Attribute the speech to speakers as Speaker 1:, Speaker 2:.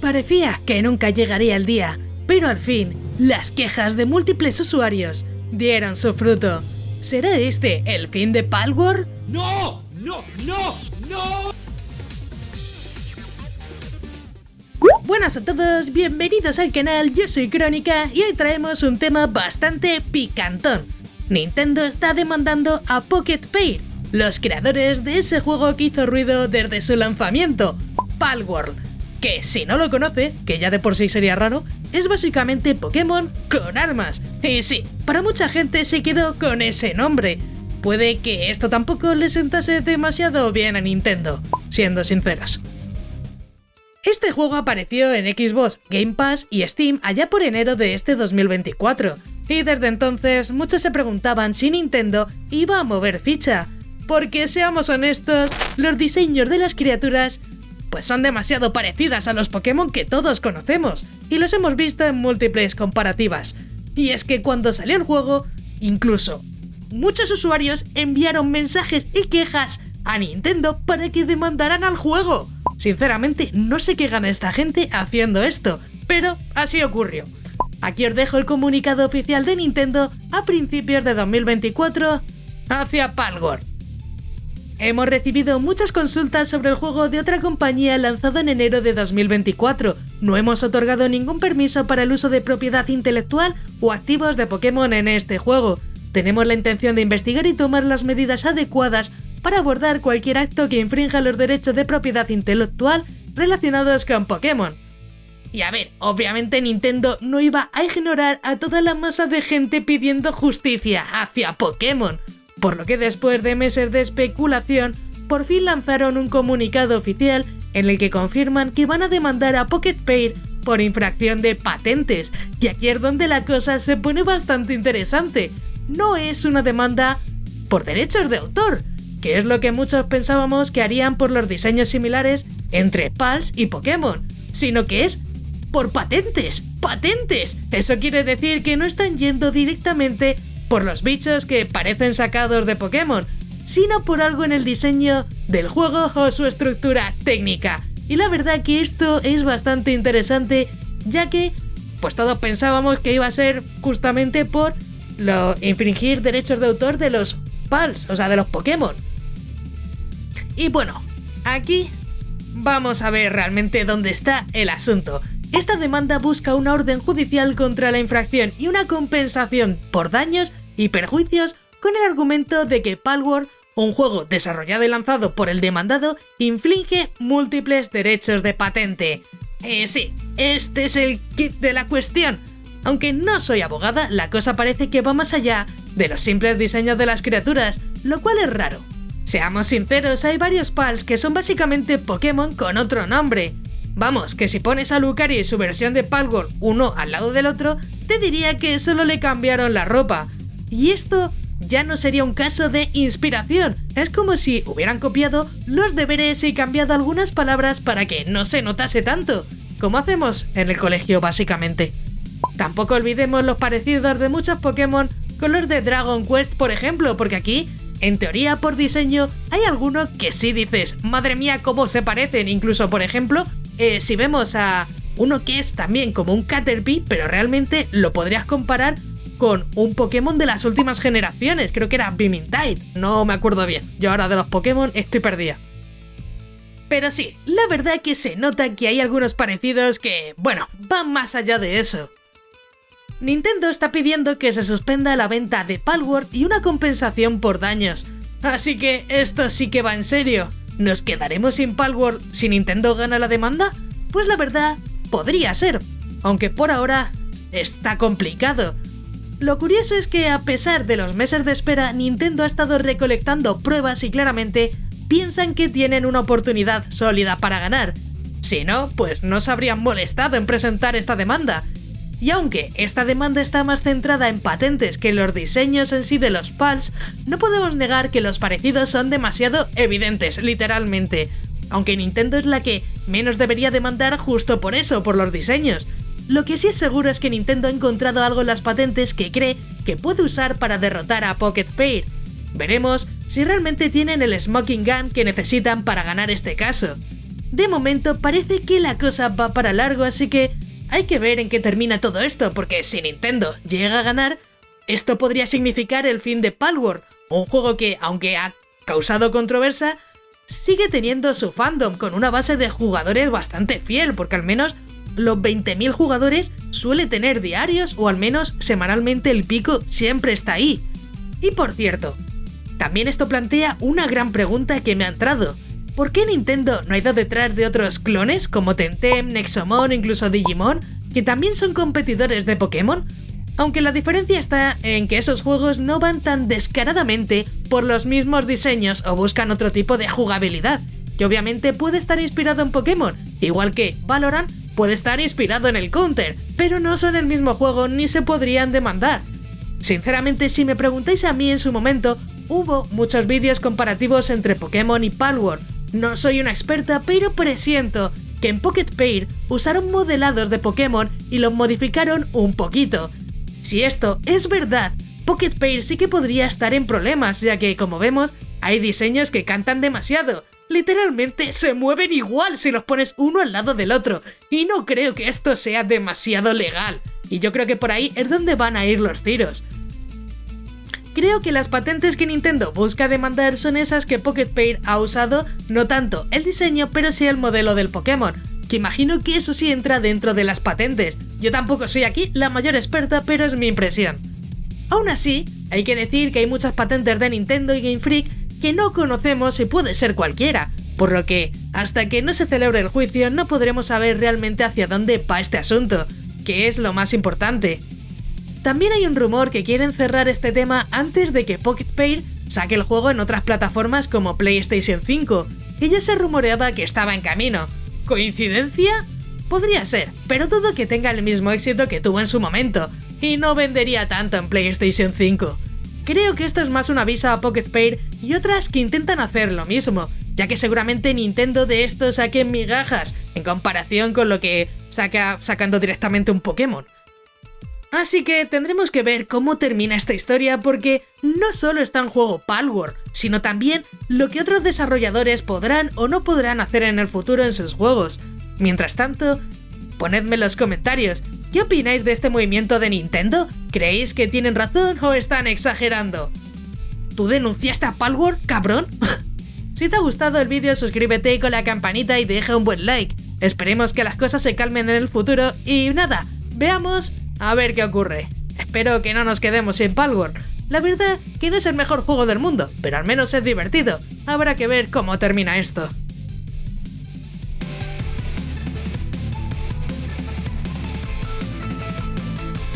Speaker 1: Parecía que nunca llegaría el día, pero al fin, las quejas de múltiples usuarios dieron su fruto. ¿Será este el fin de Palworld?
Speaker 2: ¡No! ¡No! ¡No! ¡No!
Speaker 1: Buenas a todos, bienvenidos al canal, yo soy Crónica y hoy traemos un tema bastante picantón. Nintendo está demandando a Pocket Pair, los creadores de ese juego que hizo ruido desde su lanzamiento, Palworld, que si no lo conoces, que ya de por sí sería raro, es básicamente Pokémon con armas. Y sí, para mucha gente se quedó con ese nombre. Puede que esto tampoco le sentase demasiado bien a Nintendo, siendo sinceros. Este juego apareció en Xbox, Game Pass y Steam allá por enero de este 2024, y desde entonces muchos se preguntaban si Nintendo iba a mover ficha, porque seamos honestos, los diseños de las criaturas pues son demasiado parecidas a los Pokémon que todos conocemos, y los hemos visto en múltiples comparativas. Y es que cuando salió el juego, incluso muchos usuarios enviaron mensajes y quejas a Nintendo para que demandaran al juego. Sinceramente, no sé qué gana esta gente haciendo esto, pero así ocurrió. Aquí os dejo el comunicado oficial de Nintendo a principios de 2024 hacia Palworld. Hemos recibido muchas consultas sobre el juego de otra compañía lanzado en enero de 2024. No hemos otorgado ningún permiso para el uso de propiedad intelectual o activos de Pokémon en este juego. Tenemos la intención de investigar y tomar las medidas adecuadas para abordar cualquier acto que infrinja los derechos de propiedad intelectual relacionados con Pokémon. Y a ver, obviamente Nintendo no iba a ignorar a toda la masa de gente pidiendo justicia hacia Pokémon, por lo que después de meses de especulación, por fin lanzaron un comunicado oficial en el que confirman que van a demandar a Pocket Pair por infracción de patentes, y aquí es donde la cosa se pone bastante interesante. No es una demanda por derechos de autor, que es lo que muchos pensábamos que harían por los diseños similares entre Pals y Pokémon, sino que es por patentes. ¡Patentes! Eso quiere decir que no están yendo directamente por los bichos que parecen sacados de Pokémon, sino por algo en el diseño del juego o su estructura técnica. Y la verdad que esto es bastante interesante, ya que pues todos pensábamos que iba a ser justamente por infringir derechos de autor de los Pals, o sea, de los Pokémon. Y bueno, aquí vamos a ver realmente dónde está el asunto. Esta demanda busca una orden judicial contra la infracción y una compensación por daños y perjuicios con el argumento de que Palworld, un juego desarrollado y lanzado por el demandado, inflige múltiples derechos de patente. Sí, este es el kit de la cuestión. Aunque no soy abogada, la cosa parece que va más allá de los simples diseños de las criaturas, lo cual es raro. Seamos sinceros, hay varios Pals que son básicamente Pokémon con otro nombre. Vamos, que si pones a Lucario y su versión de Palworld uno al lado del otro, te diría que solo le cambiaron la ropa. Y esto ya no sería un caso de inspiración, es como si hubieran copiado los deberes y cambiado algunas palabras para que no se notase tanto, como hacemos en el colegio básicamente. Tampoco olvidemos los parecidos de muchos Pokémon con los de Dragon Quest, por ejemplo, porque aquí, en teoría por diseño, hay algunos que sí dices, madre mía cómo se parecen, incluso por ejemplo, si vemos a uno que es también como un Caterpie, pero realmente lo podrías comparar con un Pokémon de las últimas generaciones, creo que era Vermintide, no me acuerdo bien, yo ahora de los Pokémon estoy perdida. Pero sí, la verdad que se nota que hay algunos parecidos que, bueno, van más allá de eso. Nintendo está pidiendo que se suspenda la venta de Palworld y una compensación por daños, así que esto sí que va en serio. ¿Nos quedaremos sin Palworld si Nintendo gana la demanda? Pues la verdad, podría ser, aunque por ahora está complicado. Lo curioso es que a pesar de los meses de espera, Nintendo ha estado recolectando pruebas y claramente piensan que tienen una oportunidad sólida para ganar. Si no, pues no se habrían molestado en presentar esta demanda. Y aunque esta demanda está más centrada en patentes que en los diseños en sí de los Pals, no podemos negar que los parecidos son demasiado evidentes, literalmente. Aunque Nintendo es la que menos debería demandar justo por eso, por los diseños. Lo que sí es seguro es que Nintendo ha encontrado algo en las patentes que cree que puede usar para derrotar a Pocket Pair. Veremos si realmente tienen el Smoking Gun que necesitan para ganar este caso. De momento parece que la cosa va para largo, así que hay que ver en qué termina todo esto, porque si Nintendo llega a ganar, esto podría significar el fin de Palworld, un juego que, aunque ha causado controversia, sigue teniendo su fandom con una base de jugadores bastante fiel, porque al menos los 20.000 jugadores suele tener diarios o al menos semanalmente el pico siempre está ahí. Y por cierto, también esto plantea una gran pregunta que me ha entrado. ¿Por qué Nintendo no ha ido detrás de otros clones como Temtem, Nexomon o incluso Digimon, que también son competidores de Pokémon? Aunque la diferencia está en que esos juegos no van tan descaradamente por los mismos diseños o buscan otro tipo de jugabilidad, que obviamente puede estar inspirado en Pokémon, igual que Valorant puede estar inspirado en el Counter, pero no son el mismo juego ni se podrían demandar. Sinceramente, si me preguntáis a mí en su momento, hubo muchos vídeos comparativos entre Pokémon y Palworld. No soy una experta, pero presiento que en Pocket Pair usaron modelados de Pokémon y los modificaron un poquito. Si esto es verdad, Pocket Pair sí que podría estar en problemas, ya que, como vemos, hay diseños que cantan demasiado. Literalmente se mueven igual si los pones uno al lado del otro, y no creo que esto sea demasiado legal. Y yo creo que por ahí es donde van a ir los tiros. Creo que las patentes que Nintendo busca demandar son esas que Pocket Pair ha usado, no tanto el diseño, pero sí el modelo del Pokémon, que imagino que eso sí entra dentro de las patentes. Yo tampoco soy aquí la mayor experta, pero es mi impresión. Aún así, hay que decir que hay muchas patentes de Nintendo y Game Freak que no conocemos y puede ser cualquiera, por lo que, hasta que no se celebre el juicio, no podremos saber realmente hacia dónde va este asunto, que es lo más importante. También hay un rumor que quieren cerrar este tema antes de que Pocket Pair saque el juego en otras plataformas como PlayStation 5, que ya se rumoreaba que estaba en camino. ¿Coincidencia? Podría ser, pero dudo que tenga el mismo éxito que tuvo en su momento, y no vendería tanto en PlayStation 5. Creo que esto es más un aviso a Pocket Pair y otras que intentan hacer lo mismo, ya que seguramente Nintendo de esto saque migajas en comparación con lo que saca sacando directamente un Pokémon. Así que tendremos que ver cómo termina esta historia, porque no solo está en juego Palworld, sino también lo que otros desarrolladores podrán o no podrán hacer en el futuro en sus juegos. Mientras tanto, ponedme en los comentarios, ¿qué opináis de este movimiento de Nintendo? ¿Creéis que tienen razón o están exagerando? ¿Tú denunciaste a Palworld, cabrón? Si te ha gustado el vídeo, suscríbete con la campanita y deja un buen like. Esperemos que las cosas se calmen en el futuro y nada, veamos a ver qué ocurre. Espero que no nos quedemos sin Palworld. La verdad que no es el mejor juego del mundo, pero al menos es divertido. Habrá que ver cómo termina esto.